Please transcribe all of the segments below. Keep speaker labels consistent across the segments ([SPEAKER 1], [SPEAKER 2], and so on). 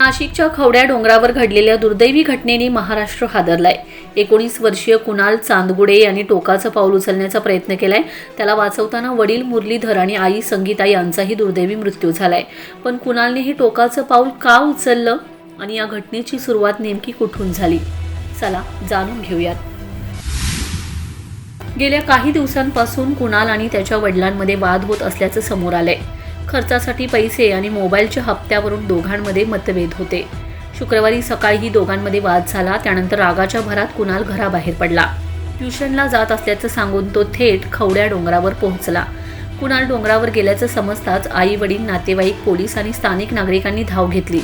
[SPEAKER 1] नाशिकच्या खवड्या डोंगरावर घडलेल्या दुर्दैवी घटनेने महाराष्ट्र हादरलाय। 19 वर्षीय कुणाल चांदगुडे यांनी टोकाचं पाऊल उचलण्याचा प्रयत्न केलाय। त्याला वाचवताना वडील मुरलीधर आणि आई संगीता यांचाही दुर्दैवी मृत्यू झालाय। पण कुणालने हे टोकाचं पाऊल का उचललं आणि या घटनेची सुरुवात नेमकी कुठून झाली, चला जाणून घेऊयात। गेल्या काही दिवसांपासून कुणाल आणि त्याच्या वडिलांमध्ये वाद होत असल्याचं समोर आलंय। खर्चासाठी पैसे आणि मोबाईलच्या हप्त्यावरून दोघांमध्ये मतभेद होते। शुक्रवारी सकाळी दोघांमध्ये वाद झाला। त्यानंतर रागाच्या भरात कुणाल घराबाहेर पडला। ट्युशनला जात असल्याचं सांगून तो थेट खवड्या डोंगरावर पोहोचला। कुणाल डोंगरावर गेल्याचं समजताच आई वडील, नातेवाईक, पोलीस आणि स्थानिक नागरिकांनी धाव घेतली।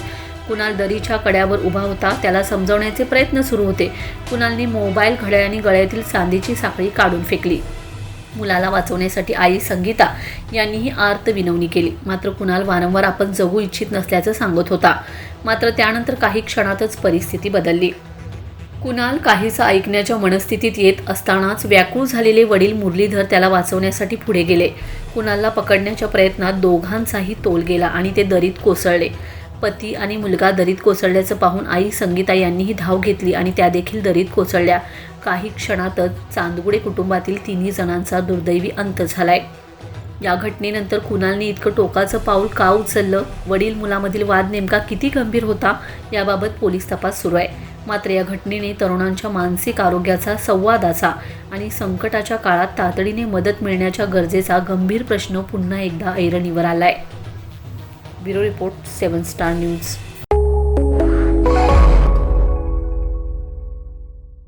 [SPEAKER 1] कुणाल दरीच्या कड्यावर उभा होता। त्याला समजावण्याचे प्रयत्न सुरू होते। कुणालने मोबाईल, घड्याळ आणि गळ्यातील चांदीची साखळी काढून फेकली। मुलाला वाचवण्यासाठी आई संगीता यांनीही आर्त विनवणी केली। मात्र कुणाल वारंवार आपण जगू इच्छित नसल्याचं सांगत होता। मात्र त्यानंतर काही क्षणातच परिस्थिती बदलली। कुणाल काहीसं ऐकण्याच्या मनस्थितीत येत असतानाच व्याकुळ झालेले वडील मुरलीधर त्याला वाचवण्यासाठी पुढे गेले। कुणालला पकडण्याच्या प्रयत्नात दोघांचाही तोल गेला आणि ते दरीत कोसळले। पती आणि मुलगा दरीत कोसळल्याचं पाहून आई संगीता यांनीही धाव घेतली आणि त्या देखील दरीत कोसळल्या। काही क्षणातच चांदगुडे कुटुंबातील 3 जणांचा दुर्दैवी अंत झालाय। या घटनेनंतर कुणालने इतकं टोकाचं पाऊल का उचललं, वडील मुलामधील वाद नेमका किती गंभीर होता, याबाबत पोलीस तपास सुरू आहे। मात्र या घटनेने तरुणांच्या मानसिक आरोग्याचा, संवादाचा आणि संकटाच्या काळात तातडीने मदत मिळण्याच्या गरजेचा गंभीर प्रश्न पुन्हा एकदा ऐरणीवर आलाय। Bureau report, 7 star news.